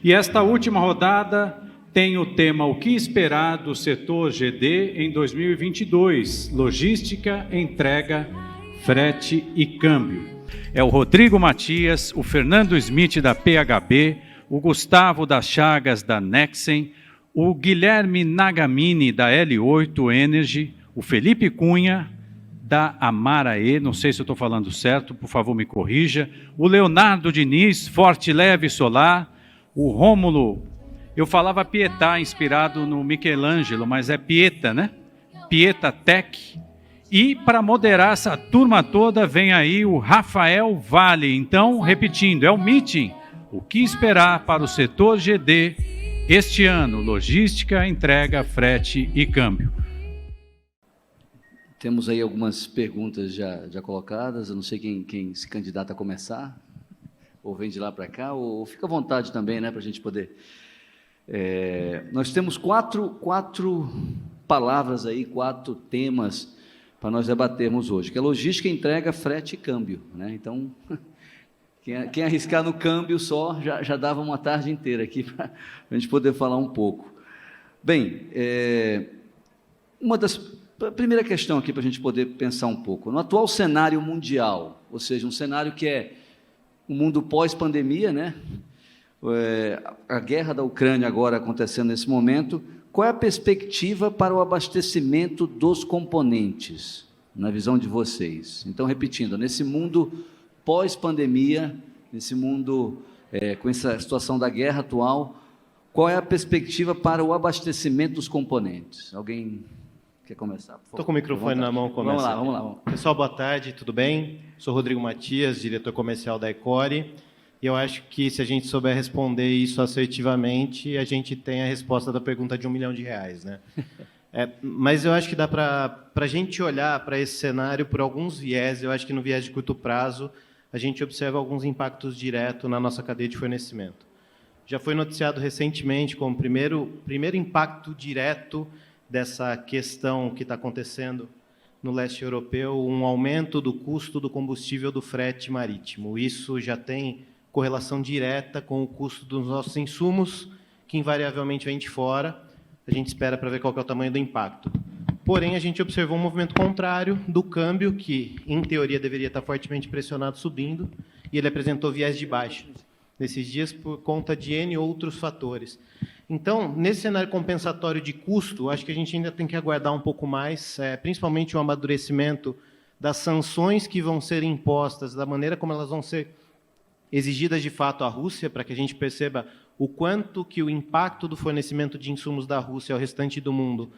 E esta última rodada tem o tema O que esperar do setor GD em 2022, logística, entrega, frete e câmbio. É o Rodrigo Matias, o Fernando Smith da PHB, o Gustavo das Chagas da Nexen, o Guilherme Nagamini da L8 Energy, o Felipe Cunha da Amaraê, não sei se eu estou falando certo, por favor me corrija, o Leonardo Diniz, Forte Leve Solar, o Rômulo, eu falava Pietà, inspirado no Michelangelo, mas é Pieta, né? Pieta Tech. E para moderar essa turma toda, vem aí o Rafael Vale. Então, repetindo, é o meeting. O que esperar para o setor GD este ano? Logística, entrega, frete e câmbio. Temos aí algumas perguntas já colocadas. Eu não sei quem se candidata a começar, ou vem de lá para cá, ou fica à vontade também, né, para a gente poder... nós temos quatro palavras aí, 4 temas para nós debatermos hoje, que é logística, entrega, frete e câmbio, né? Então, quem arriscar no câmbio só, já dava uma tarde inteira aqui para a gente poder falar um pouco. Bem, a primeira questão aqui para a gente poder pensar um pouco, no atual cenário mundial, ou seja, um cenário que é um mundo pós-pandemia, né? A guerra da Ucrânia agora acontecendo nesse momento, qual é a perspectiva para o abastecimento dos componentes, na visão de vocês? Então, repetindo, nesse mundo pós-pandemia, nesse mundo com essa situação da guerra atual, qual é a perspectiva para o abastecimento dos componentes? Alguém quer começar? Estou com o microfone na mão, começa. Vamos lá. Pessoal, boa tarde, tudo bem? Sou Rodrigo Matias, diretor comercial da Ecore. E eu acho que se a gente souber responder isso assertivamente, a gente tem a resposta da pergunta de R$1 milhão, né? Mas eu acho que dá para a gente olhar para esse cenário por alguns viés. Eu acho que no viés de curto prazo, a gente observa alguns impactos diretos na nossa cadeia de fornecimento. Já foi noticiado recentemente como primeiro impacto direto dessa questão que está acontecendo no leste europeu, um aumento do custo do combustível do frete marítimo. Isso já tem correlação direta com o custo dos nossos insumos, que invariavelmente vem de fora. A gente espera para ver qual que é o tamanho do impacto. Porém, a gente observou um movimento contrário do câmbio, que, em teoria, deveria estar fortemente pressionado subindo, e ele apresentou viés de baixa nesses dias por conta de N outros fatores. Então, nesse cenário compensatório de custo, acho que a gente ainda tem que aguardar um pouco mais, principalmente o amadurecimento das sanções que vão ser impostas, da maneira como elas vão ser exigidas de fato à Rússia, para que a gente perceba o quanto que o impacto do fornecimento de insumos da Rússia ao restante do mundo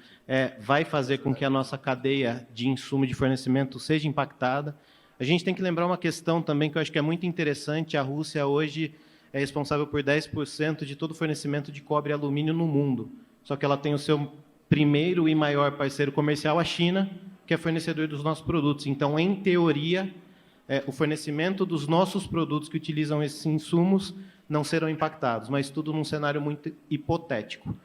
vai fazer com que a nossa cadeia de insumo de fornecimento seja impactada. A gente tem que lembrar uma questão também que eu acho que é muito interessante. A Rússia hoje é responsável por 10% de todo o fornecimento de cobre e alumínio no mundo. Só que ela tem o seu primeiro e maior parceiro comercial, a China, que é fornecedor dos nossos produtos. Então, em teoria, o fornecimento dos nossos produtos que utilizam esses insumos não serão impactados, mas tudo num cenário muito hipotético.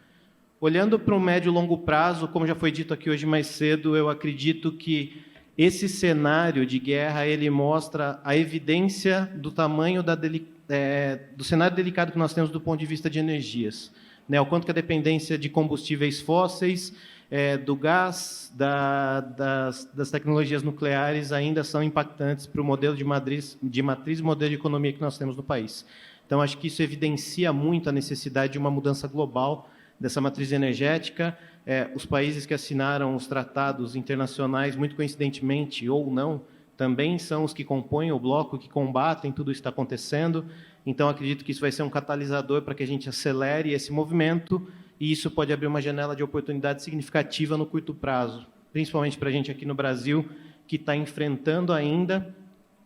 Olhando para o médio e longo prazo, como já foi dito aqui hoje mais cedo, eu acredito que esse cenário de guerra ele mostra a evidência do tamanho do cenário delicado que nós temos do ponto de vista de energias, né? O quanto que a dependência de combustíveis fósseis, do gás, das tecnologias nucleares ainda são impactantes para o modelo de matriz e modelo de economia que nós temos no país. Então, acho que isso evidencia muito a necessidade de uma mudança global dessa matriz energética. Os países que assinaram os tratados internacionais, muito coincidentemente ou não, também são os que compõem o bloco, que combatem tudo isso que está acontecendo. Então, acredito que isso vai ser um catalisador para que a gente acelere esse movimento, e isso pode abrir uma janela de oportunidade significativa no curto prazo, principalmente para a gente aqui no Brasil, que está enfrentando ainda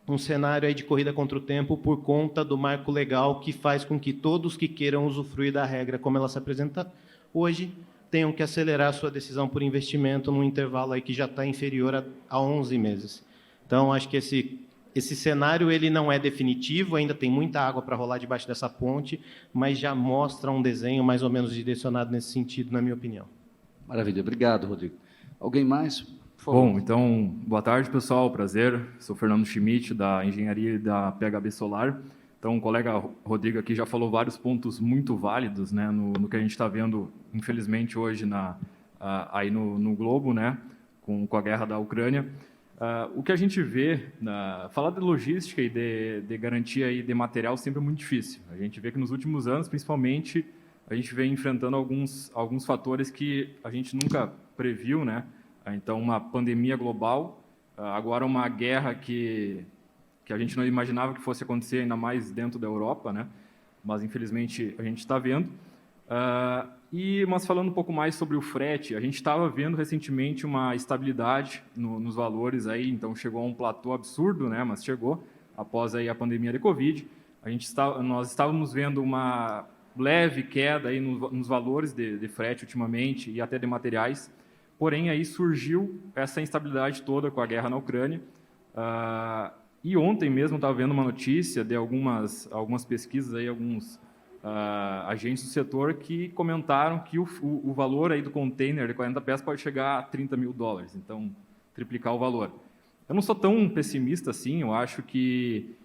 um cenário aí de corrida contra o tempo por conta do marco legal que faz com que todos que queiram usufruir da regra como ela se apresenta hoje tenham que acelerar a sua decisão por investimento num intervalo aí que já está inferior a 11 meses. Então, acho que esse cenário ele não é definitivo, ainda tem muita água para rolar debaixo dessa ponte, mas já mostra um desenho mais ou menos direcionado nesse sentido, na minha opinião. Maravilha, obrigado, Rodrigo. Alguém mais? Por favor. Bom, então, boa tarde, pessoal, prazer. Sou Fernando Schmidt, da Engenharia e da PHB Solar. Então, o colega Rodrigo aqui já falou vários pontos muito válidos, né, no que a gente está vendo, infelizmente, hoje aí no globo, né, com a guerra da Ucrânia. O que a gente vê, falar de logística e de garantia e de material sempre é muito difícil. A gente vê que nos últimos anos, principalmente, a gente vem enfrentando alguns fatores que a gente nunca previu, né? Então, uma pandemia global, agora uma guerra que a gente não imaginava que fosse acontecer, ainda mais dentro da Europa, né? Mas, infelizmente, a gente está vendo. Mas falando um pouco mais sobre o frete, a gente estava vendo recentemente uma estabilidade nos valores, aí, então chegou a um platô absurdo, né? Mas chegou após aí a pandemia de Covid. Nós estávamos vendo uma leve queda aí nos valores de frete ultimamente e até de materiais, porém aí surgiu essa instabilidade toda com a guerra na Ucrânia. E ontem mesmo estava vendo uma notícia de algumas pesquisas aí, alguns agentes do setor que comentaram que o valor aí do container de 40 pés pode chegar a $30 mil, então triplicar o valor. Eu não sou tão pessimista assim, eu acho que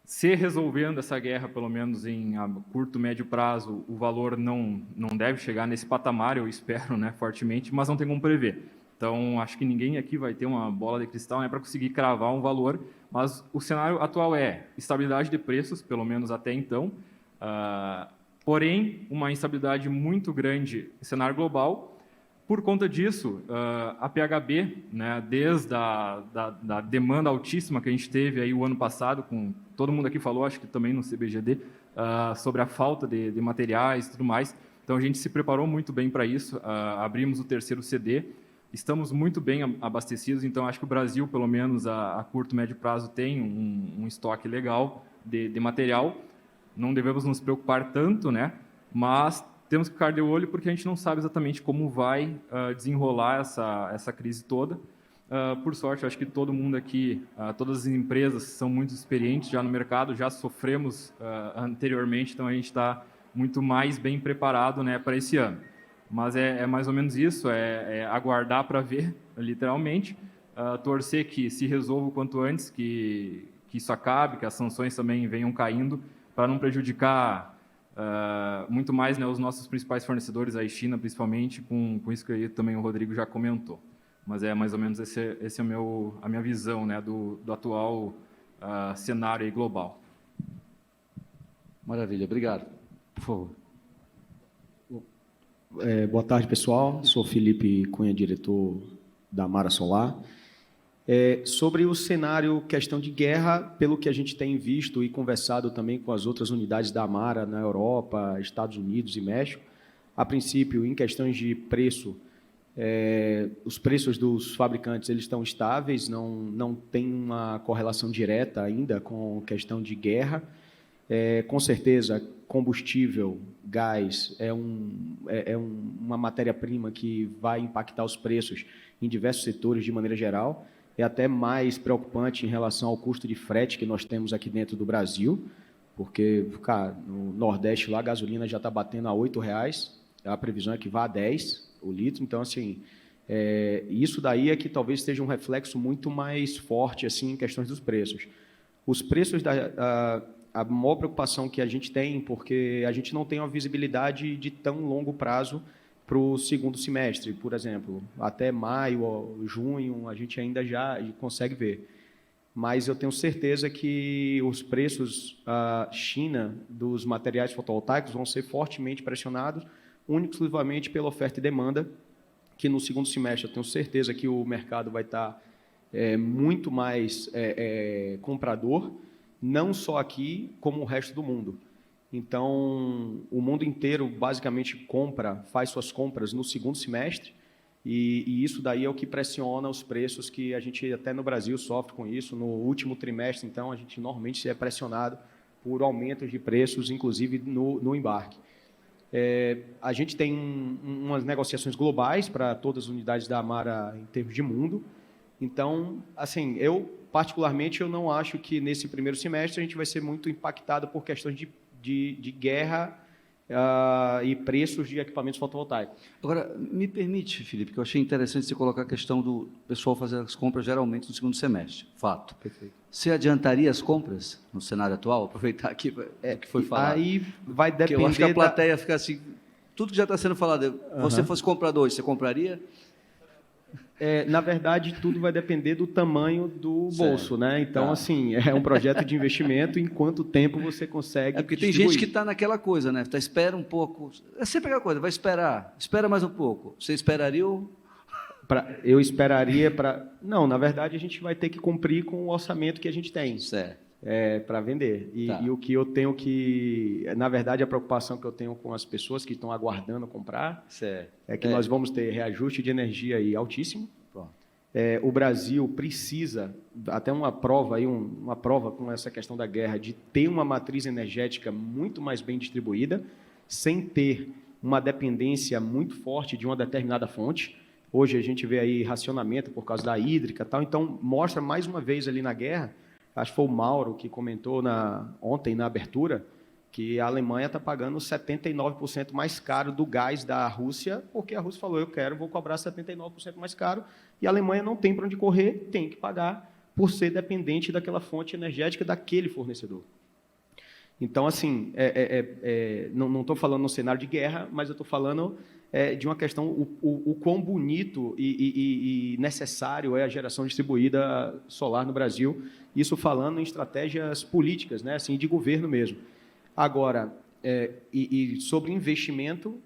se resolvendo essa guerra, pelo menos em curto, médio prazo, o valor não deve chegar nesse patamar, eu espero, né, fortemente, mas não tem como prever. Então, acho que ninguém aqui vai ter uma bola de cristal, né, para conseguir cravar um valor, mas o cenário atual é estabilidade de preços, pelo menos até então, porém, uma instabilidade muito grande em cenário global. Por conta disso, a PHB, né, desde da demanda altíssima que a gente teve aí o ano passado, com todo mundo aqui falou, acho que também no CBGD, sobre a falta de materiais e tudo mais. Então, a gente se preparou muito bem para isso, abrimos o terceiro CD, estamos muito bem abastecidos, então acho que o Brasil, pelo menos a curto, médio prazo, tem um estoque legal de material. Não devemos nos preocupar tanto, né, mas temos que ficar de olho porque a gente não sabe exatamente como vai desenrolar essa crise toda. Por sorte, acho que todo mundo aqui, todas as empresas são muito experientes já no mercado, já sofremos anteriormente, então a gente está muito mais bem preparado, né, para esse ano. Mas é mais ou menos isso, é aguardar para ver, literalmente, torcer que se resolva o quanto antes, que isso acabe, que as sanções também venham caindo, para não prejudicar muito mais, né, os nossos principais fornecedores, a China principalmente, com isso que aí também o Rodrigo já comentou. Mas é mais ou menos esse é a minha visão, né, do atual cenário aí global. Maravilha, obrigado. Por favor. Boa tarde, pessoal. Sou Felipe Cunha, diretor da Mara Solar. Sobre o cenário, questão de guerra, pelo que a gente tem visto e conversado também com as outras unidades da Mara na Europa, Estados Unidos e México, a princípio, em questões de preço, os preços dos fabricantes eles estão estáveis, não tem uma correlação direta ainda com questão de guerra. Com certeza, combustível, gás, uma matéria-prima que vai impactar os preços em diversos setores de maneira geral. É até mais preocupante em relação ao custo de frete que nós temos aqui dentro do Brasil, porque no Nordeste lá a gasolina já está batendo a R$ 8,00, a previsão é que vá a 10 o litro, então assim, isso daí é que talvez seja um reflexo muito mais forte assim, em questões dos preços. Os preços, a maior preocupação que a gente tem, porque a gente não tem uma visibilidade de tão longo prazo para o segundo semestre, por exemplo, até maio ou junho, a gente ainda já consegue ver. Mas eu tenho certeza que os preços China dos materiais fotovoltaicos vão ser fortemente pressionados, única e exclusivamente pela oferta e demanda, que no segundo semestre eu tenho certeza que o mercado vai estar muito mais comprador, não só aqui, como o resto do mundo. Então, o mundo inteiro basicamente faz suas compras no segundo semestre, e isso daí é o que pressiona os preços, que a gente até no Brasil sofre com isso. No último trimestre, então, a gente normalmente é pressionado por aumentos de preços, inclusive no embarque. A gente tem umas negociações globais para todas as unidades da Amara em termos de mundo. Então, assim, particularmente, eu não acho que nesse primeiro semestre a gente vai ser muito impactado por questões de guerra e preços de equipamentos fotovoltaicos. Agora, me permite, Felipe, que eu achei interessante você colocar a questão do pessoal fazer as compras geralmente no segundo semestre. Fato. Perfeito. Você adiantaria as compras no cenário atual? Aproveitar aqui o que foi falado. Aí vai Porque depender eu acho que a plateia fica assim, tudo que já está sendo falado, você fosse comprador hoje, você compraria? Na verdade, tudo vai depender do tamanho do bolso, né? Então, Tá. assim, é um projeto de investimento, em quanto tempo você consegue Porque tem distribuir. gente que está naquela coisa, né? Espera um pouco. É sempre aquela coisa, vai esperar. Espera mais um pouco. Você esperaria ou... Eu esperaria para... Não, na verdade, a gente vai ter que cumprir com o orçamento que a gente tem. Certo. Para vender. Tá. E o que eu tenho que... Na verdade, a preocupação que eu tenho com as pessoas que estão aguardando comprar Certo. é que nós vamos ter reajuste de energia aí altíssimo. Pronto. O Brasil precisa, até uma prova, uma prova com essa questão da guerra, de ter uma matriz energética muito mais bem distribuída, sem ter uma dependência muito forte de uma determinada fonte. Hoje a gente vê aí racionamento por causa da hídrica e tal, então mostra mais uma vez ali na guerra, acho que foi o Mauro que comentou ontem na abertura, que a Alemanha está pagando 79% mais caro do gás da Rússia, porque a Rússia falou, vou cobrar 79% mais caro, e a Alemanha não tem para onde correr, tem que pagar por ser dependente daquela fonte energética daquele fornecedor. Então, assim, não estou falando no cenário de guerra, mas eu estou falando de uma questão, o quão bonito e necessário é a geração distribuída solar no Brasil, isso falando em estratégias políticas, né, assim, de governo mesmo. Agora, sobre investimento,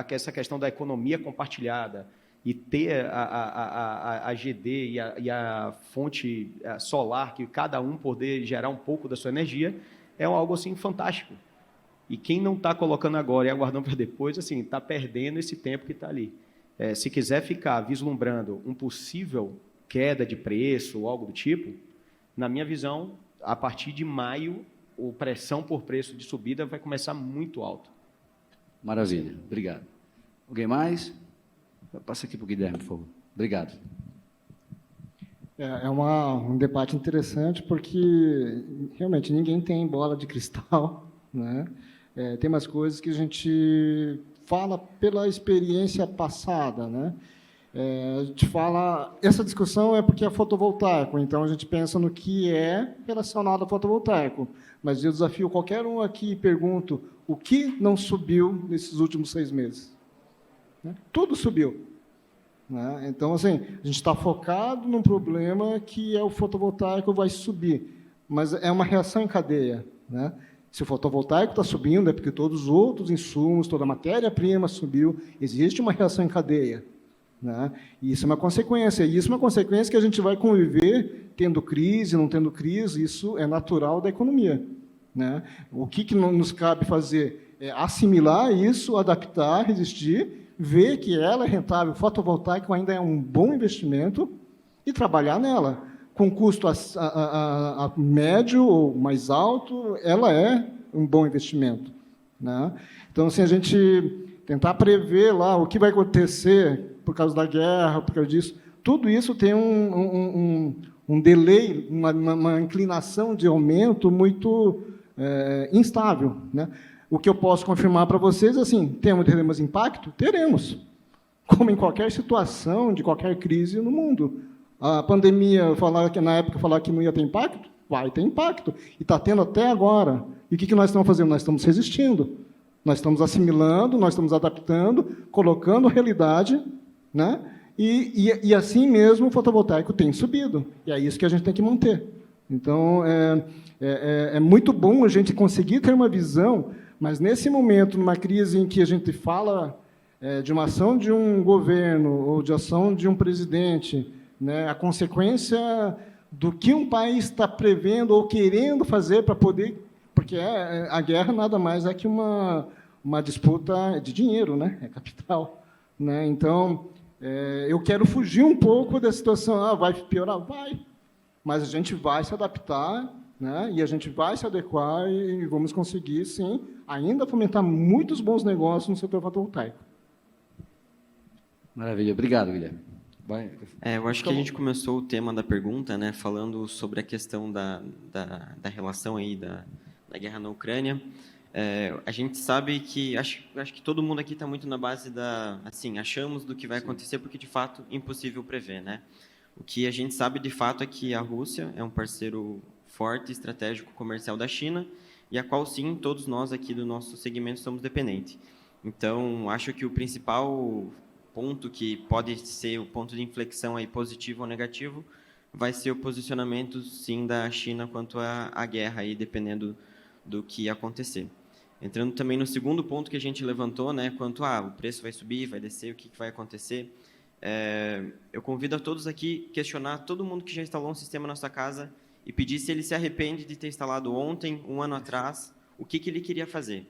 essa questão da economia compartilhada e ter a GD e a fonte solar, que cada um poder gerar um pouco da sua energia, é algo assim fantástico. E quem não está colocando agora e aguardando para depois, assim, está perdendo esse tempo que está ali. Se quiser ficar vislumbrando um possível queda de preço ou algo do tipo, na minha visão, a partir de maio, a pressão por preço de subida vai começar muito alto. Maravilha, obrigado. Alguém mais? Passa aqui para o Guilherme, por favor. Obrigado. É um debate interessante, porque realmente ninguém tem bola de cristal, né? Tem umas coisas que a gente fala pela experiência passada, né? A gente fala... Essa discussão é porque é fotovoltaico, então a gente pensa no que é relacionado a fotovoltaico. Mas eu desafio qualquer um aqui e pergunto o que não subiu nesses últimos 6 meses. Né? Tudo subiu. Né? Então, assim, a gente está focado num problema que é o fotovoltaico vai subir, mas é uma reação em cadeia. Né? Se o fotovoltaico está subindo, é porque todos os outros insumos, toda a matéria-prima subiu, existe uma reação em cadeia. Né? E isso é uma consequência, que a gente vai conviver tendo crise, não tendo crise, isso é natural da economia. Né? O que nos cabe fazer é assimilar isso, adaptar, resistir, ver que ela é rentável, o fotovoltaico ainda é um bom investimento e trabalhar nela. Com custo a médio ou mais alto, ela é um bom investimento. Né? Então, assim, a gente tentar prever lá o que vai acontecer por causa da guerra, por causa disso, tudo isso tem um delay, uma inclinação de aumento muito instável. Né? O que eu posso confirmar para vocês, assim, teremos impacto? Teremos. Como em qualquer situação, de qualquer crise no mundo. A pandemia, na época, falar que não ia ter impacto? Vai ter impacto. E está tendo até agora. E o que nós estamos fazendo? Nós estamos resistindo. Nós estamos assimilando, nós estamos adaptando, colocando a realidade, né? E assim mesmo o fotovoltaico tem subido. E é isso que a gente tem que manter. Então, é muito bom a gente conseguir ter uma visão, mas nesse momento, numa crise em que a gente fala de uma ação de um governo ou de ação de um presidente, né, a consequência do que um país está prevendo ou querendo fazer para poder... Porque a guerra nada mais é que uma disputa de dinheiro, né? É capital. Né? Então, eu quero fugir um pouco da situação. Vai piorar? Vai. Mas a gente vai se adaptar, né? E a gente vai se adequar e vamos conseguir, sim, ainda fomentar muitos bons negócios no setor fotovoltaico. Maravilha. Obrigado, Guilherme. Eu acho que a gente começou o tema da pergunta, né, falando sobre a questão da relação aí da guerra na Ucrânia. A gente sabe que, acho que todo mundo aqui está muito na base da, assim, achamos do que vai acontecer, porque de fato é impossível prever, né? O que a gente sabe de fato é que a Rússia é um parceiro forte, estratégico, comercial da China, e a qual sim, todos nós aqui do nosso segmento somos dependentes. Então, acho que o principal ponto que pode ser o ponto de inflexão aí, positivo ou negativo, vai ser o posicionamento, sim, da China quanto à guerra, aí, dependendo do que acontecer. Entrando também no segundo ponto que a gente levantou, né, quanto o preço vai subir, vai descer, o que vai acontecer. Eu convido a todos aqui questionar todo mundo que já instalou um sistema na sua casa e pedir se ele se arrepende de ter instalado ontem, um ano atrás, o que ele queria fazer.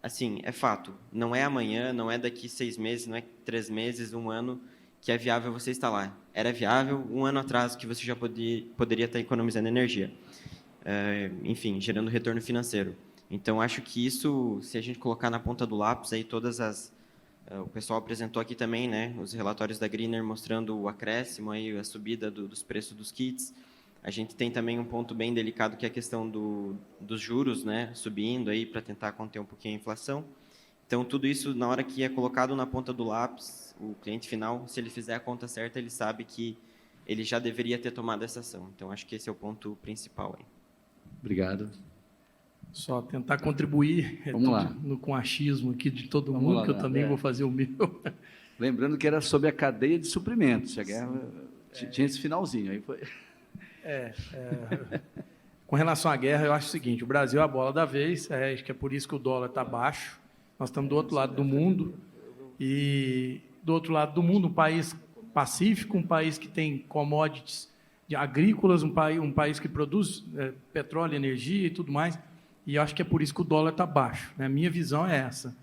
Assim, é fato, não é amanhã, não é daqui 6 meses, não é 3 meses, 1 ano, que é viável você instalar. Era viável 1 ano atrás que você já poderia estar economizando energia. Enfim, gerando retorno financeiro. Então, acho que isso, se a gente colocar na ponta do lápis, aí o pessoal apresentou aqui também, né, os relatórios da Greener mostrando o acréscimo, aí, a subida dos preços dos kits. A gente tem também um ponto bem delicado, que é a questão dos juros, né, subindo aí para tentar conter um pouquinho a inflação. Então, tudo isso, na hora que é colocado na ponta do lápis, o cliente final, se ele fizer a conta certa, ele sabe que ele já deveria ter tomado essa ação. Então, acho que esse é o ponto principal aí. Obrigado. Só tentar contribuir com o achismo aqui de todo mundo, que eu também vou fazer o meu. Lembrando que era sobre a cadeia de suprimentos. A guerra tinha esse finalzinho. Aí foi... Com relação à guerra, eu acho o seguinte: o Brasil é a bola da vez, acho que é por isso que o dólar está baixo. Nós estamos do outro lado do mundo, e do outro lado do mundo, um país pacífico, um país que tem commodities agrícolas, um país que produz petróleo, energia e tudo mais, e eu acho que é por isso que o dólar está baixo, né? A minha visão é essa.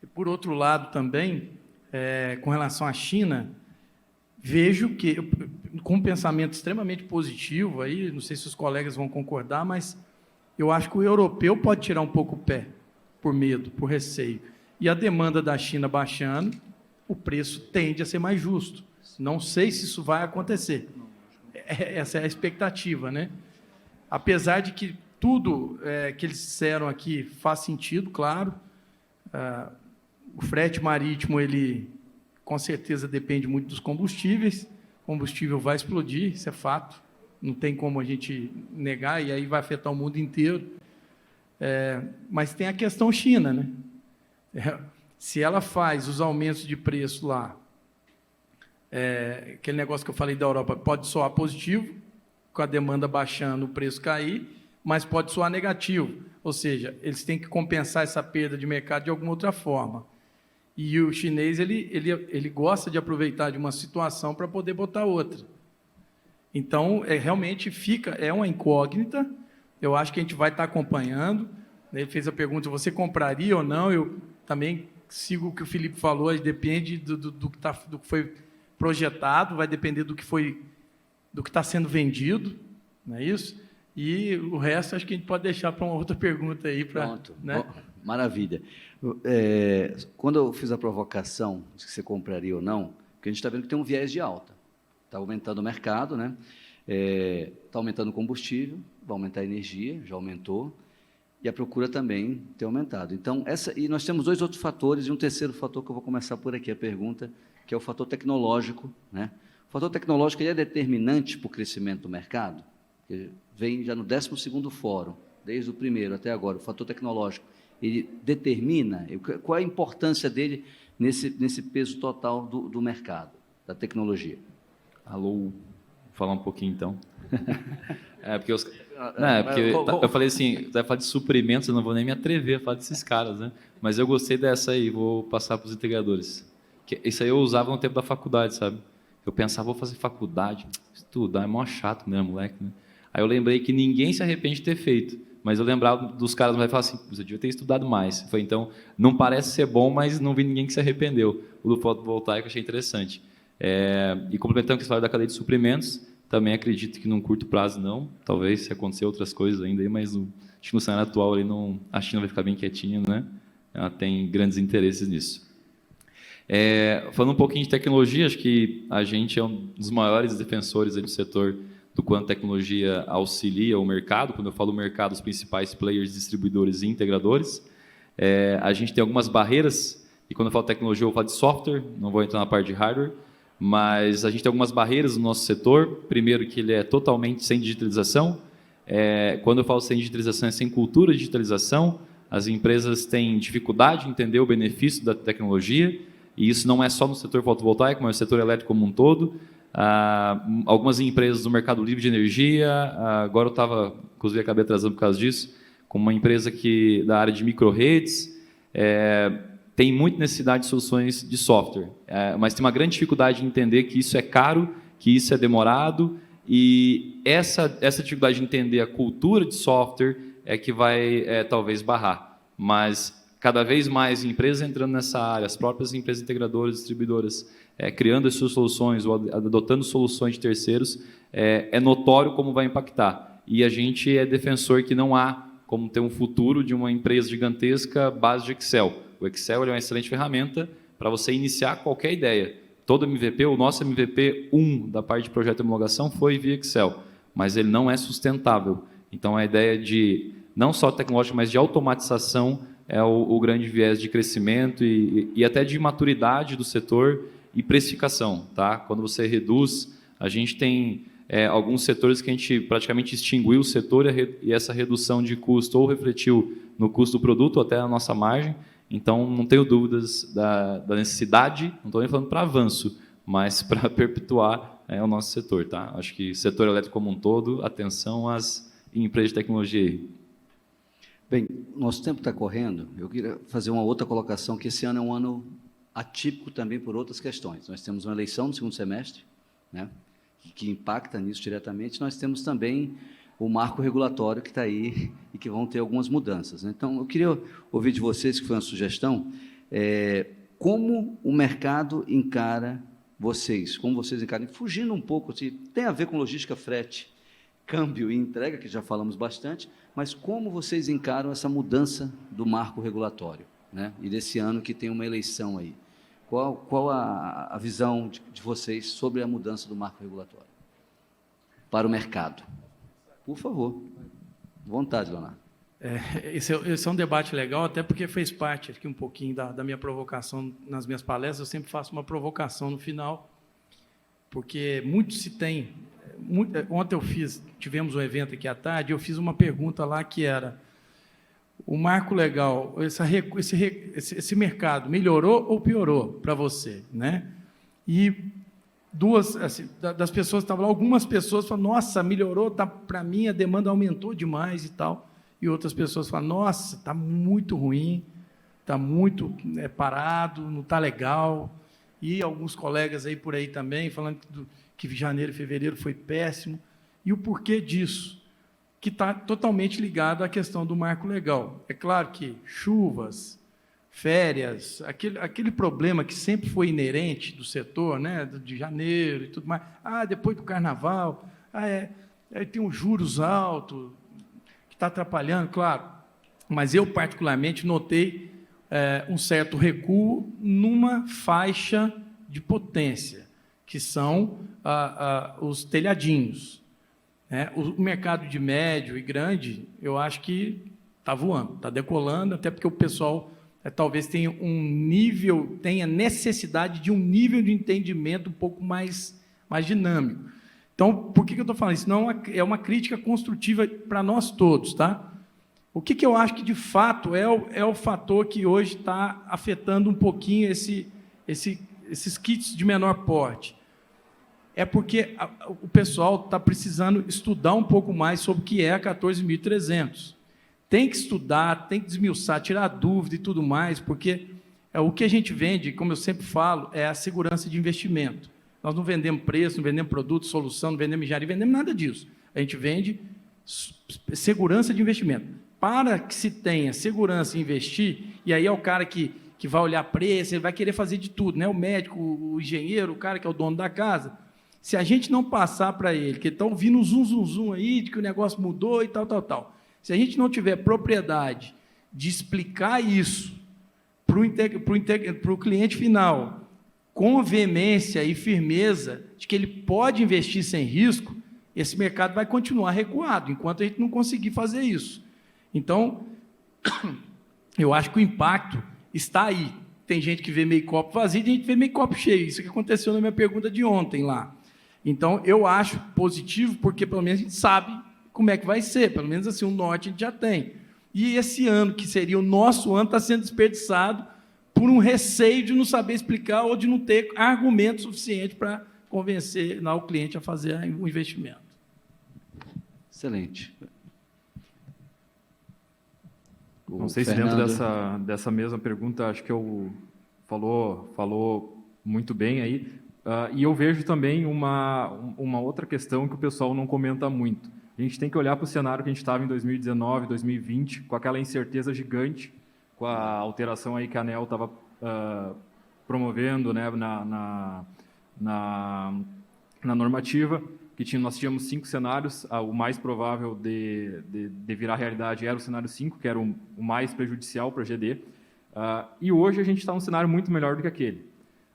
E, por outro lado, também, com relação à China, vejo que, com um pensamento extremamente positivo, aí, não sei se os colegas vão concordar, mas eu acho que o europeu pode tirar um pouco o pé, por medo, por receio. E a demanda da China baixando, o preço tende a ser mais justo. Não sei se isso vai acontecer. Essa é a expectativa, né? Apesar de que tudo que eles disseram aqui faz sentido, claro. O frete marítimo, ele com certeza depende muito dos combustíveis. O combustível vai explodir, isso é fato. Não tem como a gente negar, e aí vai afetar o mundo inteiro. Mas tem a questão China, né? Se ela faz os aumentos de preço lá, aquele negócio que eu falei da Europa, pode soar positivo, com a demanda baixando, o preço cair, mas pode soar negativo. Ou seja, eles têm que compensar essa perda de mercado de alguma outra forma. E o chinês, ele gosta de aproveitar de uma situação para poder botar outra. Então, realmente é uma incógnita. Eu acho que a gente vai estar acompanhando. Ele fez a pergunta: você compraria ou não? Eu também sigo o que o Felipe falou, depende do que foi projetado, vai depender do que está sendo vendido, não é isso? E o resto acho que a gente pode deixar para uma outra pergunta aí. Pronto, né? Maravilha. Quando eu fiz a provocação de que você compraria ou não, porque a gente está vendo que tem um viés de alta. Está aumentando o mercado, né? Está aumentando o combustível, vai aumentar a energia, já aumentou, e a procura também tem aumentado. Então, e nós temos 2 outros fatores, e um terceiro fator que eu vou começar por aqui, a pergunta, que é o fator tecnológico, né? O fator tecnológico, ele é determinante para o crescimento do mercado, que vem já no 12º fórum, desde o primeiro até agora. O fator tecnológico, ele determina qual a importância dele nesse peso total do mercado, da tecnologia. Alô, vou falar um pouquinho então. Porque eu falei assim, vai falar de suprimentos, eu não vou nem me atrever a falar desses caras, né? Mas eu gostei dessa aí, vou passar para os integradores. Isso aí eu usava no tempo da faculdade, sabe? Eu pensava, vou fazer faculdade, estudar, é mó chato mesmo, moleque, né? Aí eu lembrei que ninguém se arrepende de ter feito, mas eu lembrava dos caras, mas falar assim, você devia ter estudado mais. Foi, então, não parece ser bom, mas não vi ninguém que se arrependeu. O do fotovoltaico eu achei interessante. E complementando com a história da cadeia de suprimentos, também acredito que num curto prazo não, talvez se acontecer outras coisas ainda, mas acho que no cenário atual ali a China vai ficar bem quietinha, né? Ela tem grandes interesses nisso. Falando um pouquinho de tecnologia, acho que a gente é um dos maiores defensores do setor do quanto a tecnologia auxilia o mercado. Quando eu falo mercado, os principais players, distribuidores e integradores. A gente tem algumas barreiras, e quando eu falo tecnologia, eu vou falar de software, não vou entrar na parte de hardware, mas a gente tem algumas barreiras no nosso setor. Primeiro, que ele é totalmente sem digitalização. Quando eu falo sem digitalização, é sem cultura de digitalização. As empresas têm dificuldade de entender o benefício da tecnologia, e isso não é só no setor fotovoltaico, mas no setor elétrico como um todo. Algumas empresas do mercado livre de energia, agora eu estava, inclusive, acabei atrasando por causa disso, com uma empresa da área de micro-redes, tem muita necessidade de soluções de software, mas tem uma grande dificuldade de entender que isso é caro, que isso é demorado, e essa dificuldade de entender a cultura de software é que vai talvez barrar. Mas cada vez mais empresas entrando nessa área, as próprias empresas integradoras, distribuidoras, criando as suas soluções ou adotando soluções de terceiros, é notório como vai impactar. E a gente é defensor que não há como ter um futuro de uma empresa gigantesca base de Excel. O Excel é uma excelente ferramenta para você iniciar qualquer ideia. Todo MVP, o nosso MVP 1 da parte de projeto de homologação foi via Excel, mas ele não é sustentável. Então, a ideia de, não só tecnológica, mas de automatização é o grande viés de crescimento e até de maturidade do setor e precificação. Tá? Quando você reduz, a gente tem alguns setores que a gente praticamente extinguiu o setor e essa redução de custo ou refletiu no custo do produto ou até na nossa margem. Então, não tenho dúvidas da necessidade, não estou nem falando para avanço, mas para perpetuar o nosso setor. Tá? Acho que setor elétrico como um todo, atenção às empresas de tecnologia aí. Bem, nosso tempo está correndo. Eu queria fazer uma outra colocação, que esse ano é um ano atípico também por outras questões. Nós temos uma eleição no segundo semestre, né, que impacta nisso diretamente. Nós temos também o marco regulatório que está aí e que vão ter algumas mudanças. Né? Então, eu queria ouvir de vocês, que foi uma sugestão, como o mercado encara vocês, como vocês encaram, fugindo um pouco, tem a ver com logística, frete, câmbio e entrega, que já falamos bastante, mas como vocês encaram essa mudança do marco regulatório, né? E desse ano que tem uma eleição aí? Qual a visão de vocês sobre a mudança do marco regulatório para o mercado? Por favor. Vontade, Leonardo. Esse é um debate legal, até porque fez parte aqui um pouquinho da minha provocação nas minhas palestras. Eu sempre faço uma provocação no final, porque muito se tem... Ontem tivemos um evento aqui à tarde, eu fiz uma pergunta lá que era: o marco legal, esse mercado melhorou ou piorou para você? Né? E das pessoas que estavam lá, algumas pessoas falaram: nossa, melhorou, para mim a demanda aumentou demais e tal. E outras pessoas falam: nossa, está muito ruim, está muito parado, não está legal. E alguns colegas aí por aí também falando que janeiro e fevereiro foi péssimo. E o porquê disso? Que está totalmente ligado à questão do marco legal. É claro que chuvas, férias, aquele problema que sempre foi inerente do setor, né, de janeiro e tudo mais. Depois do carnaval, aí tem os juros altos, que está atrapalhando, claro. Mas eu, particularmente, notei um certo recuo numa faixa de potência, que são os telhadinhos. O mercado de médio e grande, eu acho que está voando, está decolando, até porque o pessoal talvez tenha necessidade de um nível de entendimento um pouco mais dinâmico. Então, por que eu estou falando isso? Não é uma crítica construtiva para nós todos, tá? O que eu acho que, de fato, é o fator que hoje está afetando um pouquinho esses kits de menor porte? É porque o pessoal está precisando estudar um pouco mais sobre o que é a 14.300. Tem que estudar, tem que desmiuçar, tirar dúvida e tudo mais, porque o que a gente vende, como eu sempre falo, é a segurança de investimento. Nós não vendemos preço, não vendemos produto, solução, não vendemos engenharia, não vendemos nada disso. A gente vende segurança de investimento. Para que se tenha segurança em investir, e aí é o cara que vai olhar preço, ele vai querer fazer de tudo, né? O médico, o engenheiro, o cara que é o dono da casa. Se a gente não passar para ele, que está ouvindo um zum aí, de que o negócio mudou e tal. Se a gente não tiver propriedade de explicar isso para o cliente final, com veemência e firmeza, de que ele pode investir sem risco, esse mercado vai continuar recuado, enquanto a gente não conseguir fazer isso. Então, eu acho que o impacto está aí. Tem gente que vê meio copo vazio e tem gente que vê meio copo cheio. Isso que aconteceu na minha pergunta de ontem lá. Então, eu acho positivo, porque pelo menos a gente sabe como é que vai ser. Pelo menos assim, o norte a gente já tem. E esse ano, que seria o nosso ano, está sendo desperdiçado por um receio de não saber explicar ou de não ter argumento suficiente para convencer o cliente a fazer o investimento. Excelente. Não sei se dentro dessa mesma pergunta, acho que eu falou muito bem aí. E eu vejo também uma outra questão que o pessoal não comenta muito. A gente tem que olhar para o cenário que a gente estava em 2019, 2020, com aquela incerteza gigante, com a alteração aí que a ANEEL estava promovendo, né, na normativa, que nós tínhamos 5 cenários. O mais provável de virar realidade era o cenário 5, que era o mais prejudicial para a GD. E hoje a gente está num cenário muito melhor do que aquele.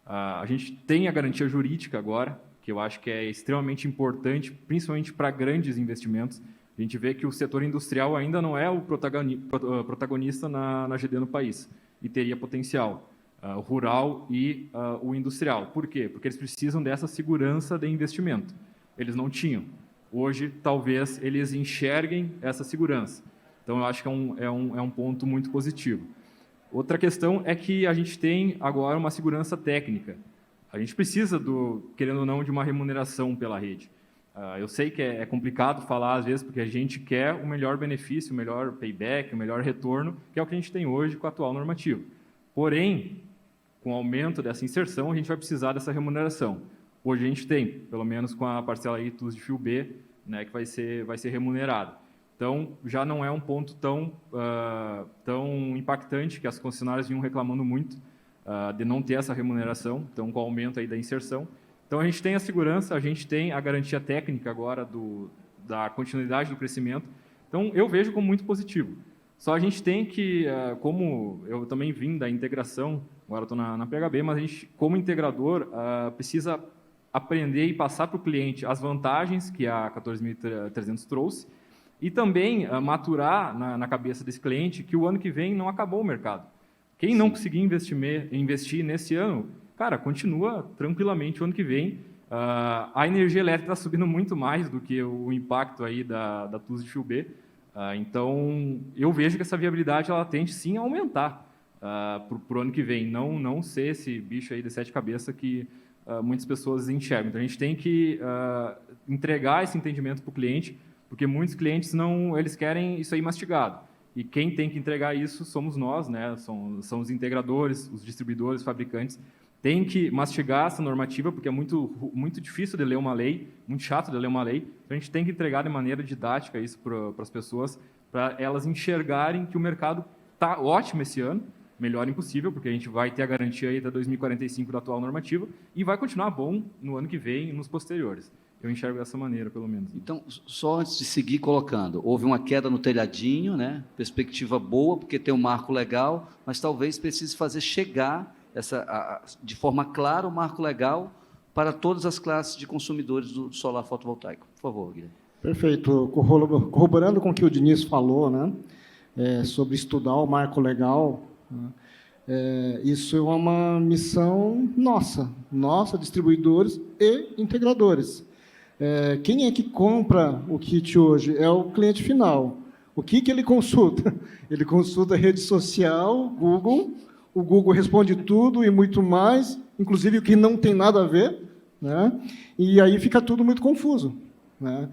A gente tem a garantia jurídica agora, que eu acho que é extremamente importante, principalmente para grandes investimentos. A gente vê que o setor industrial ainda não é o protagonista na GD no país, e teria potencial, o rural e o industrial. Por quê? Porque eles precisam dessa segurança de investimento. Eles não tinham. Hoje, talvez, eles enxerguem essa segurança. Então, eu acho que é um ponto muito positivo. Outra questão é que a gente tem agora uma segurança técnica. A gente precisa, querendo ou não, de uma remuneração pela rede. Eu sei que é complicado falar, às vezes, porque a gente quer o melhor benefício, o melhor payback, o melhor retorno, que é o que a gente tem hoje com a atual normativa. Porém, com o aumento dessa inserção, a gente vai precisar dessa remuneração. Hoje a gente tem, pelo menos com a parcela aí TUS de fio B, né, que vai ser remunerada. Então, já não é um ponto tão impactante, que as concessionárias vinham reclamando muito de não ter essa remuneração, então com o aumento aí da inserção. Então, a gente tem a segurança, a gente tem a garantia técnica agora da continuidade do crescimento. Então, eu vejo como muito positivo. Só a gente tem que, como eu também vim da integração, agora estou na PHB, mas a gente, como integrador, precisa aprender e passar para o cliente as vantagens que a 14.300 trouxe, e também maturar na cabeça desse cliente que o ano que vem não acabou o mercado. Quem não conseguir investir nesse ano, cara, continua tranquilamente o ano que vem. A energia elétrica está subindo muito mais do que o impacto aí da TUS de fio B. Então, eu vejo que essa viabilidade ela tende sim a aumentar para o ano que vem. Não ser esse bicho aí de 7 cabeças que muitas pessoas enxergam. Então, a gente tem que entregar esse entendimento para o cliente, porque muitos clientes eles querem isso aí mastigado. E quem tem que entregar isso somos nós, né? São os integradores, os distribuidores, fabricantes. Tem que mastigar essa normativa, porque é muito difícil de ler uma lei, muito chato de ler uma lei. Então, a gente tem que entregar de maneira didática isso para as pessoas, para elas enxergarem que o mercado está ótimo esse ano, melhor impossível, porque a gente vai ter a garantia aí da 2045 da atual normativa, e vai continuar bom no ano que vem e nos posteriores. Eu enxergo dessa maneira, pelo menos. Então, só antes de seguir colocando, houve uma queda no telhadinho, né? Perspectiva boa, porque tem um marco legal, mas talvez precise fazer chegar de forma clara o marco legal para todas as classes de consumidores do solar fotovoltaico. Por favor, Guilherme. Perfeito. Corroborando com o que o Diniz falou, né? Sobre estudar o marco legal, né? Isso é uma missão nossa, distribuidores e integradores. Quem é que compra o kit hoje? É o cliente final. O que ele consulta? Ele consulta a rede social, Google. O Google responde tudo e muito mais, inclusive o que não tem nada a ver, né? E aí fica tudo muito confuso, né?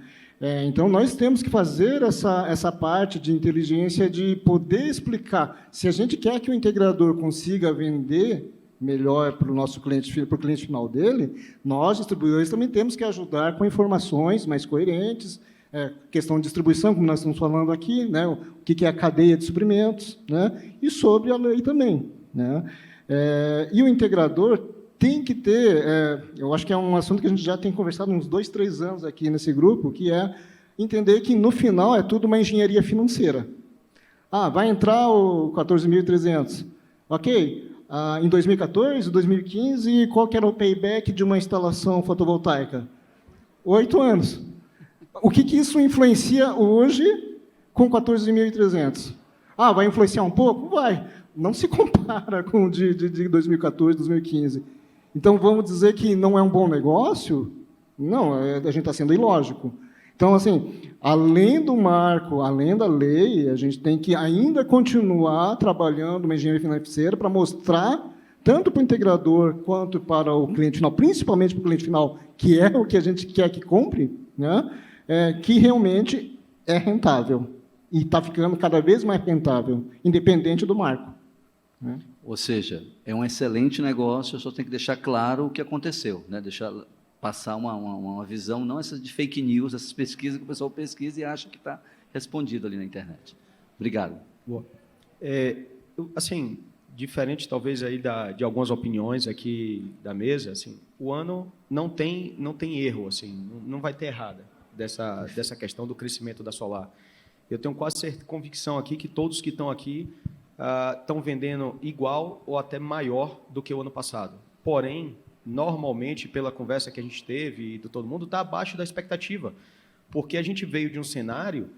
Então, nós temos que fazer essa parte de inteligência de poder explicar. Se a gente quer que o integrador consiga vender melhor para o nosso cliente, para o cliente final dele, nós, distribuidores, também temos que ajudar com informações mais coerentes, questão de distribuição, como nós estamos falando aqui, né? O que é a cadeia de suprimentos, né? E sobre a lei também, né? E o integrador tem que ter, eu acho que é um assunto que a gente já tem conversado uns 2, 3 anos aqui nesse grupo, que é entender que, no final, é tudo uma engenharia financeira. Vai entrar o 14.300. Ok. Em 2014, 2015, qual que era o payback de uma instalação fotovoltaica? 8 anos. O que isso influencia hoje com 14.300? Vai influenciar um pouco? Vai. Não se compara com o de 2014, 2015. Então, vamos dizer que não é um bom negócio? Não, a gente está sendo ilógico. Então, assim, além do marco, além da lei, a gente tem que ainda continuar trabalhando uma engenharia financeira para mostrar, tanto para o integrador quanto para o cliente final, principalmente para o cliente final, que é o que a gente quer que compre, né, que realmente é rentável. E está ficando cada vez mais rentável, independente do marco. Né? Ou seja, é um excelente negócio, só tem que deixar claro o que aconteceu, né? Deixar passar uma visão, não essas de fake news, essas pesquisas que o pessoal pesquisa e acha que está respondido ali na internet. Obrigado. Boa. Assim, diferente talvez aí de algumas opiniões aqui da mesa, assim, o ano não tem erro, assim, não vai ter errada dessa questão do crescimento da Solar. Eu tenho quase convicção aqui que todos que estão aqui estão vendendo igual ou até maior do que o ano passado. Porém, normalmente, pela conversa que a gente teve e de todo mundo, está abaixo da expectativa, porque a gente veio de um cenário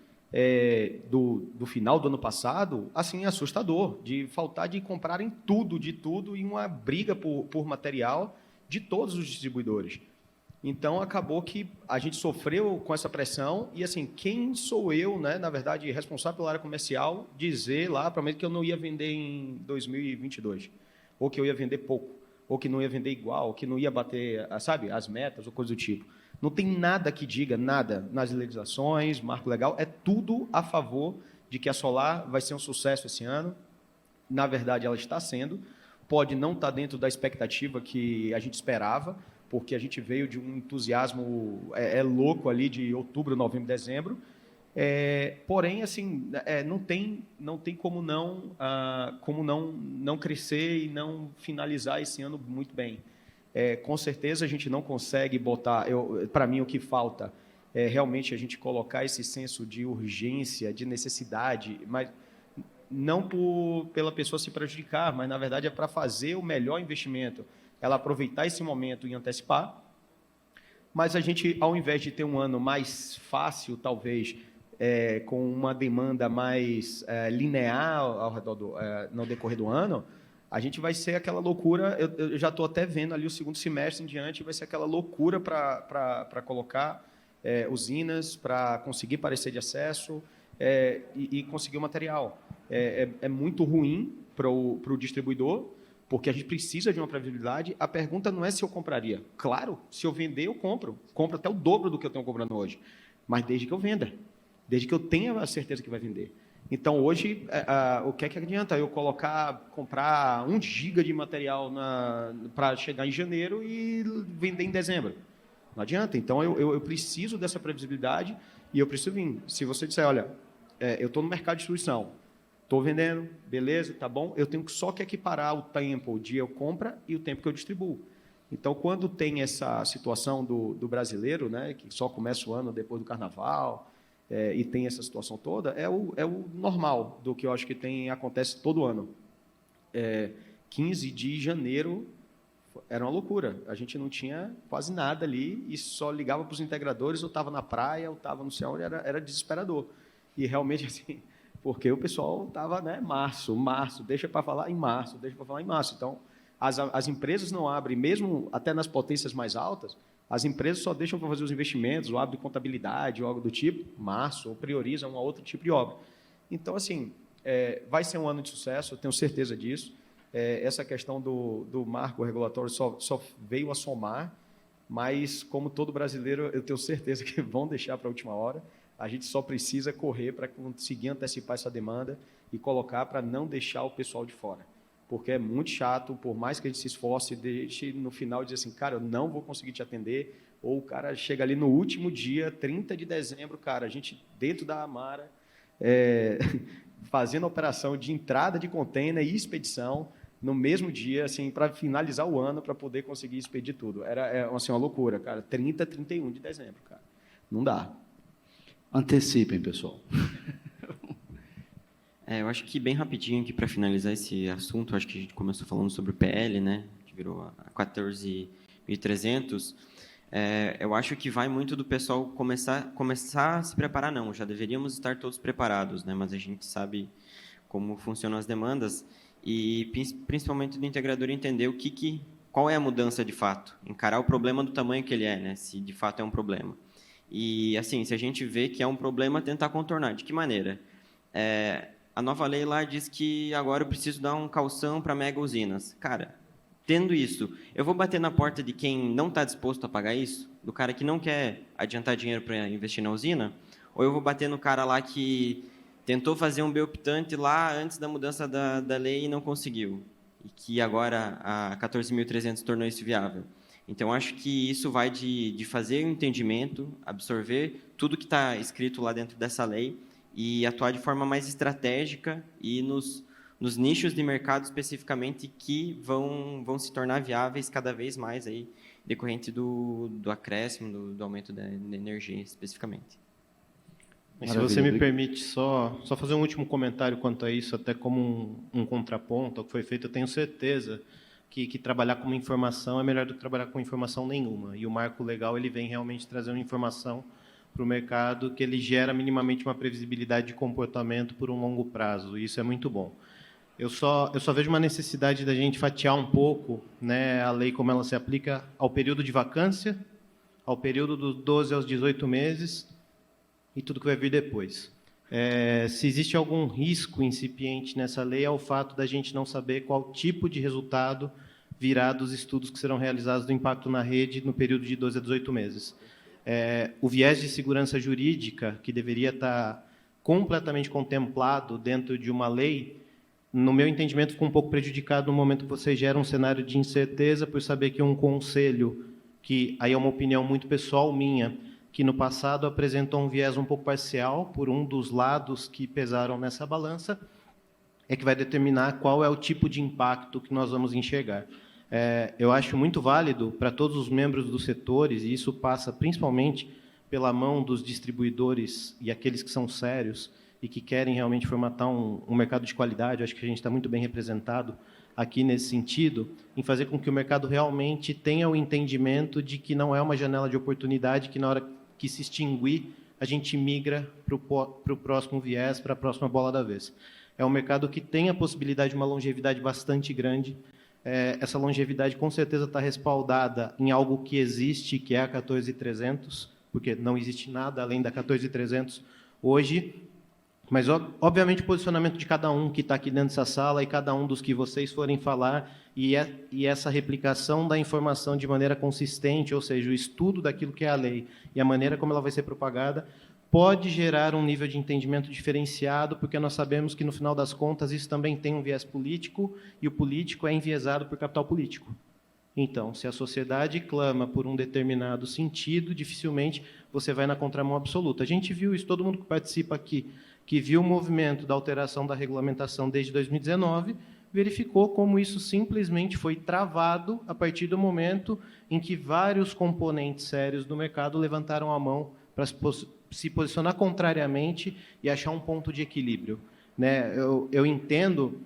do final do ano passado, assim, assustador, de faltar de comprarem tudo, de tudo, e uma briga por material de todos os distribuidores. Então, acabou que a gente sofreu com essa pressão e, assim, quem sou eu, né, na verdade, responsável pela área comercial, dizer lá para mim que eu não ia vender em 2022, ou que eu ia vender pouco, ou que não ia vender igual, ou que não ia bater, sabe, as metas ou coisa do tipo. Não tem nada que diga, nada, nas legislações, marco legal, é tudo a favor de que a Solar vai ser um sucesso esse ano. Na verdade, ela está sendo, pode não estar dentro da expectativa que a gente esperava, porque a gente veio de um entusiasmo louco ali de outubro, novembro, dezembro. Porém, assim, não tem como não crescer e não finalizar esse ano muito bem. Com certeza a gente não consegue botar, para mim o que falta é realmente a gente colocar esse senso de urgência, de necessidade, mas não pela pessoa se prejudicar, mas na verdade é para fazer o melhor investimento, ela aproveitar esse momento e antecipar. Mas a gente, ao invés de ter um ano mais fácil, talvez, com uma demanda mais linear ao redor no decorrer do ano, a gente vai ser aquela loucura, eu já estou até vendo ali o segundo semestre em diante, vai ser aquela loucura para colocar usinas, para conseguir parecer de acesso e conseguir o material. É muito ruim para o distribuidor, porque a gente precisa de uma previsibilidade. A pergunta não é se eu compraria. Claro, se eu vender, eu compro. Compro até o dobro do que eu estou comprando hoje. Mas desde que eu venda. Desde que eu tenha a certeza que vai vender. Então, hoje, o que é que adianta eu comprar 1 giga de material para chegar em janeiro e vender em dezembro? Não adianta. Então, eu preciso dessa previsibilidade e eu preciso vir. Se você disser, olha, eu estou no mercado de distribuição, estou vendendo, beleza, tá bom, eu tenho só que equiparar o tempo de eu compra e o tempo que eu distribuo. Então, quando tem essa situação do brasileiro, né, que só começa o ano depois do carnaval, e tem essa situação toda, é o normal do que eu acho que acontece todo ano. 15 de janeiro era uma loucura. A gente não tinha quase nada ali e só ligava para os integradores, ou estava na praia, ou estava não sei onde, era desesperador. E realmente, assim, porque o pessoal estava, né, março, deixa para falar em março. Então, as empresas não abrem, mesmo até nas potências mais altas, as empresas só deixam para fazer os investimentos, ou abrem contabilidade, ou algo do tipo, março, ou priorizam um outro tipo de obra. Então, assim, vai ser um ano de sucesso, eu tenho certeza disso. Essa questão do marco regulatório só veio a somar, mas, como todo brasileiro, eu tenho certeza que vão deixar para a última hora. A gente só precisa correr para conseguir antecipar essa demanda e colocar para não deixar o pessoal de fora. Porque é muito chato, por mais que a gente se esforce, deixe no final dizer assim, cara, eu não vou conseguir te atender, ou o cara chega ali no último dia, 30 de dezembro, cara, a gente dentro da Amara, fazendo a operação de entrada de container e expedição no mesmo dia, assim, para finalizar o ano, para poder conseguir expedir tudo. Era assim, uma loucura, cara, 30, 31 de dezembro, cara. Não dá. Antecipem, pessoal. Eu acho que bem rapidinho aqui para finalizar esse assunto, acho que a gente começou falando sobre o PL, né, que virou a 14.300. Eu acho que vai muito do pessoal começar a se preparar, não, já deveríamos estar todos preparados, né? Mas a gente sabe como funcionam as demandas e principalmente do integrador entender qual é a mudança de fato, encarar o problema do tamanho que ele é, né? Se de fato é um problema. E, assim, se a gente vê que é um problema, tentar contornar. De que maneira? A nova lei lá diz que agora eu preciso dar um calção para mega usinas. Cara, tendo isso, eu vou bater na porta de quem não está disposto a pagar isso? Do cara que não quer adiantar dinheiro para investir na usina? Ou eu vou bater no cara lá que tentou fazer um biooptante lá antes da mudança da lei e não conseguiu? E que agora a 14.300 tornou isso viável. Então, acho que isso vai de fazer o entendimento, absorver tudo que está escrito lá dentro dessa lei e atuar de forma mais estratégica e nos nichos de mercado especificamente que vão se tornar viáveis cada vez mais aí, decorrente do acréscimo, do aumento da energia especificamente. Mas se você me permite só fazer um último comentário quanto a isso, até como um contraponto ao que foi feito, eu tenho certeza que trabalhar com uma informação é melhor do que trabalhar com informação nenhuma. E o marco legal ele vem realmente trazer uma informação para o mercado que ele gera minimamente uma previsibilidade de comportamento por um longo prazo. E isso é muito bom. Eu só vejo uma necessidade da gente fatiar um pouco, né, a lei como ela se aplica ao período de vacância, ao período dos 12 aos 18 meses e tudo que vai vir depois. Se existe algum risco incipiente nessa lei é o fato da gente não saber qual tipo de resultado virá dos estudos que serão realizados do impacto na rede no período de 12 a 18 meses. O viés de segurança jurídica, que deveria estar completamente contemplado dentro de uma lei, no meu entendimento, ficou um pouco prejudicado no momento que você gera um cenário de incerteza por saber que um conselho, que aí é uma opinião muito pessoal minha, que no passado apresentou um viés um pouco parcial por um dos lados que pesaram nessa balança, é que vai determinar qual é o tipo de impacto que nós vamos enxergar. Eu acho muito válido para todos os membros dos setores, e isso passa principalmente pela mão dos distribuidores e aqueles que são sérios e que querem realmente formatar um mercado de qualidade. Eu acho que a gente está muito bem representado aqui nesse sentido, em fazer com que o mercado realmente tenha o entendimento de que não é uma janela de oportunidade, que na hora que se extinguir, a gente migra para o próximo viés, para a próxima bola da vez. É um mercado que tem a possibilidade de uma longevidade bastante grande. Essa longevidade, com certeza, está respaldada em algo que existe, que é a 14.300, porque não existe nada além da 14.300 hoje. Mas, obviamente, o posicionamento de cada um que está aqui dentro dessa sala e cada um dos que vocês forem falar e essa replicação da informação de maneira consistente, ou seja, o estudo daquilo que é a lei e a maneira como ela vai ser propagada, pode gerar um nível de entendimento diferenciado, porque nós sabemos que, no final das contas, isso também tem um viés político e o político é enviesado por capital político. Então, se a sociedade clama por um determinado sentido, dificilmente você vai na contramão absoluta. A gente viu isso, todo mundo que participa aqui, que viu o movimento da alteração da regulamentação desde 2019, verificou como isso simplesmente foi travado a partir do momento em que vários componentes sérios do mercado levantaram a mão para se posicionar contrariamente e achar um ponto de equilíbrio. Eu entendo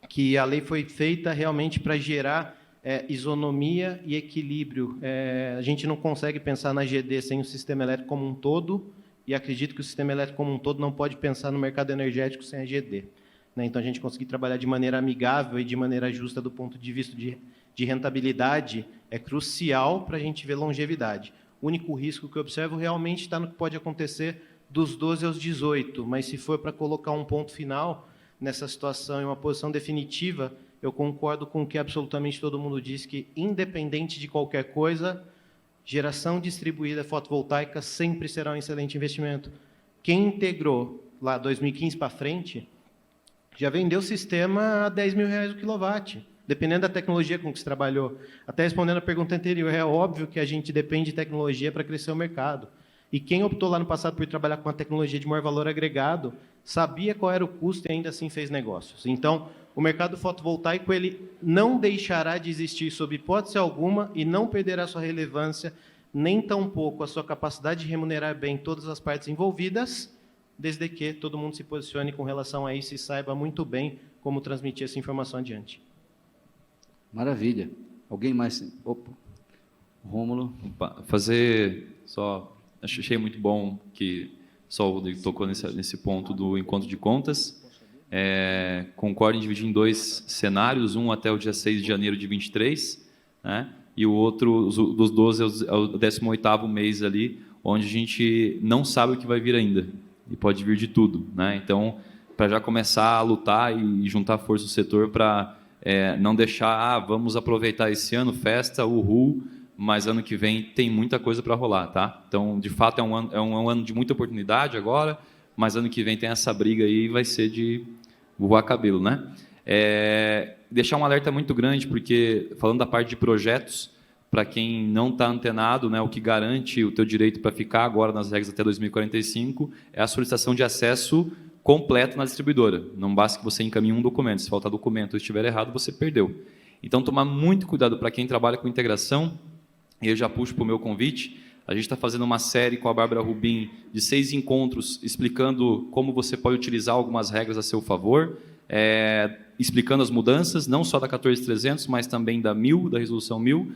que a lei foi feita realmente para gerar isonomia e equilíbrio. A gente não consegue pensar na GD sem o sistema elétrico como um todo, e acredito que o sistema elétrico como um todo não pode pensar no mercado energético sem a GD. Então, a gente conseguir trabalhar de maneira amigável e de maneira justa do ponto de vista de rentabilidade é crucial para a gente ver longevidade. O único risco que eu observo realmente está no que pode acontecer dos 12 aos 18, mas se for para colocar um ponto final nessa situação e uma posição definitiva, eu concordo com o que absolutamente todo mundo diz, que, independente de qualquer coisa, geração distribuída fotovoltaica sempre será um excelente investimento. Quem integrou lá 2015 para frente, já vendeu o sistema a R$10.000 o quilowatt, dependendo da tecnologia com que se trabalhou. Até respondendo a pergunta anterior, é óbvio que a gente depende de tecnologia para crescer o mercado. E quem optou lá no passado por trabalhar com uma tecnologia de maior valor agregado, sabia qual era o custo e ainda assim fez negócios. Então, o mercado fotovoltaico ele não deixará de existir sob hipótese alguma e não perderá sua relevância, nem tampouco a sua capacidade de remunerar bem todas as partes envolvidas, desde que todo mundo se posicione com relação a isso e saiba muito bem como transmitir essa informação adiante. Maravilha. Alguém mais? Opa. Rômulo. Achei muito bom que só o Rodrigo tocou nesse ponto do encontro de contas. Concordo em dividir em 2 cenários, um até o dia 6 de janeiro de 23, né? E o outro, dos 12, é o 18º mês ali, onde a gente não sabe o que vai vir ainda, e pode vir de tudo, né? Então, para já começar a lutar e juntar força do setor para não deixar, vamos aproveitar esse ano, festa, uhul, mas ano que vem tem muita coisa para rolar, tá? Então, de fato, é um ano de muita oportunidade agora, mas ano que vem tem essa briga aí e vai ser de voar cabelo, né? Deixar um alerta muito grande, porque, falando da parte de projetos, para quem não está antenado, né, o que garante o teu direito para ficar agora nas regras até 2045 é a solicitação de acesso completo na distribuidora. Não basta que você encaminhe um documento. Se faltar documento ou estiver errado, você perdeu. Então, tomar muito cuidado para quem trabalha com integração, e eu já puxo para o meu convite. A gente está fazendo uma série com a Bárbara Rubim de 6 encontros explicando como você pode utilizar algumas regras a seu favor, explicando as mudanças, não só da 14300, mas também da 1000, da resolução 1000,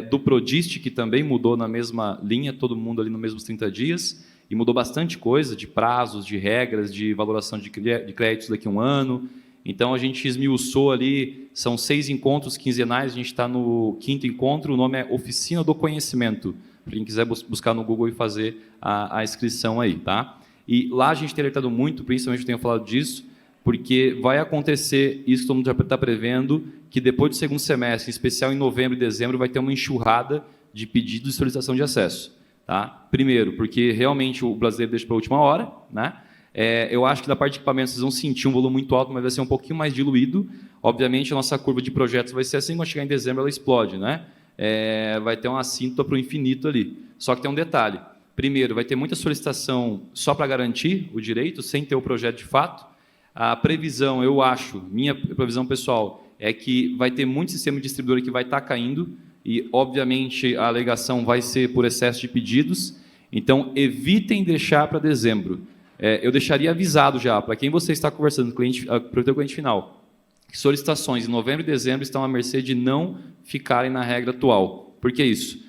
do Prodist, que também mudou na mesma linha, todo mundo ali nos mesmos 30 dias, e mudou bastante coisa, de prazos, de regras, de valoração de créditos daqui a um ano. Então, a gente esmiuçou ali, são 6 encontros quinzenais, a gente está no 5º encontro, o nome é Oficina do Conhecimento, para quem quiser buscar no Google e fazer a inscrição aí, tá? E lá a gente tem alertado muito, principalmente eu tenho falado disso, porque vai acontecer isso que todo mundo já está prevendo, que depois do segundo semestre, em especial em novembro e dezembro, vai ter uma enxurrada de pedidos de solicitação de acesso. Tá? Primeiro, porque realmente o brasileiro deixa para a última hora, né? Eu acho que da parte de equipamentos vocês vão sentir um volume muito alto, mas vai ser um pouquinho mais diluído. Obviamente, a nossa curva de projetos vai ser assim, quando chegar em dezembro ela explode, né? Vai ter uma assíntota para o infinito ali. Só que tem um detalhe. Primeiro, vai ter muita solicitação só para garantir o direito, sem ter o projeto de fato. A previsão, eu acho, minha previsão pessoal, é que vai ter muito sistema de distribuidora que vai estar caindo e, obviamente, a alegação vai ser por excesso de pedidos. Então, evitem deixar para dezembro. Eu deixaria avisado já, para quem você está conversando, para o teu cliente final, que solicitações em novembro e dezembro estão à mercê de não ficarem na regra atual. Por que isso?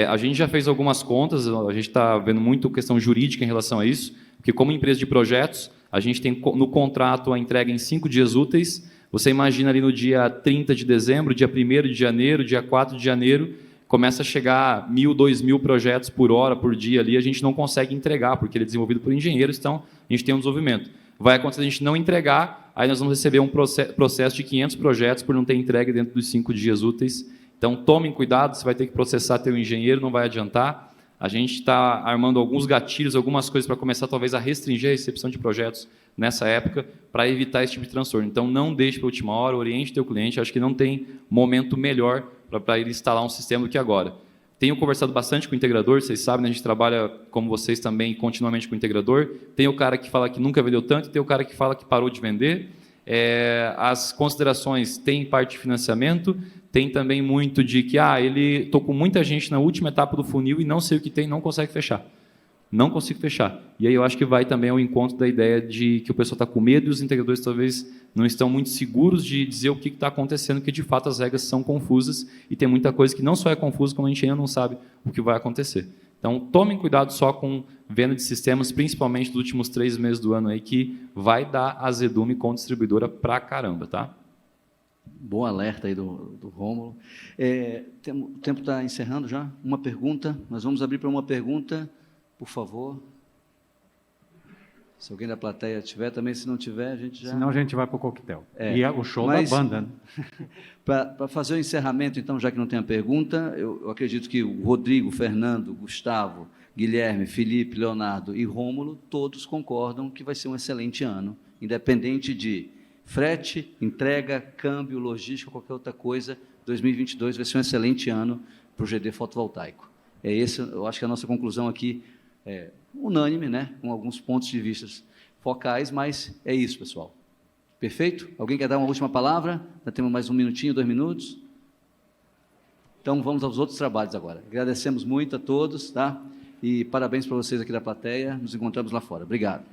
A gente já fez algumas contas, a gente está vendo muito questão jurídica em relação a isso, porque como empresa de projetos, a gente tem no contrato a entrega em 5 dias úteis. Você imagina ali no dia 30 de dezembro, dia 1º de janeiro, dia 4 de janeiro, começa a chegar 1.000, 2.000 projetos por hora, por dia ali, a gente não consegue entregar, porque ele é desenvolvido por engenheiros, então a gente tem um desenvolvimento. Vai acontecer a gente não entregar, aí nós vamos receber um processo de 500 projetos por não ter entregue dentro dos 5 dias úteis. Então, tomem cuidado, você vai ter que processar teu engenheiro, não vai adiantar. A gente está armando alguns gatilhos, algumas coisas para começar talvez a restringir a recepção de projetos nessa época, para evitar esse tipo de transtorno. Então, não deixe para a última hora, oriente teu cliente, acho que não tem momento melhor para ele instalar um sistema do que agora. Tenho conversado bastante com o integrador, vocês sabem, né, a gente trabalha, como vocês também, continuamente com o integrador. Tem o cara que fala que nunca vendeu tanto, tem o cara que fala que parou de vender. As considerações têm parte de financiamento, tem também muito de que ele estou com muita gente na última etapa do funil e não sei o que tem, não consegue fechar. Não consigo fechar. E aí eu acho que vai também ao encontro da ideia de que o pessoal está com medo e os integradores talvez não estão muito seguros de dizer o que está acontecendo, porque de fato as regras são confusas e tem muita coisa que não só é confusa, como a gente ainda não sabe o que vai acontecer. Então, tomem cuidado só com venda de sistemas, principalmente dos últimos 3 meses do ano, aí, que vai dar azedume com distribuidora pra caramba, tá? Bom alerta aí do Rômulo. O tempo está encerrando já. Uma pergunta. Nós vamos abrir para uma pergunta, por favor. Se alguém da plateia tiver, também, se não tiver, a gente já... Senão a gente vai para o coquetel. E o show da banda. Né? Para fazer o encerramento, então, já que não tem a pergunta, eu acredito que o Rodrigo, Fernando, Gustavo, Guilherme, Felipe, Leonardo e Rômulo, todos concordam que vai ser um excelente ano, independente de frete, entrega, câmbio, logística, qualquer outra coisa. 2022 vai ser um excelente ano para o GD fotovoltaico. Eu acho que a nossa conclusão aqui é unânime, né? Com alguns pontos de vista focais, mas é isso, pessoal. Perfeito? Alguém quer dar uma última palavra? Já temos mais 1 minutinho, 2 minutos. Então, vamos aos outros trabalhos agora. Agradecemos muito a todos, tá? E parabéns para vocês aqui da plateia. Nos encontramos lá fora. Obrigado.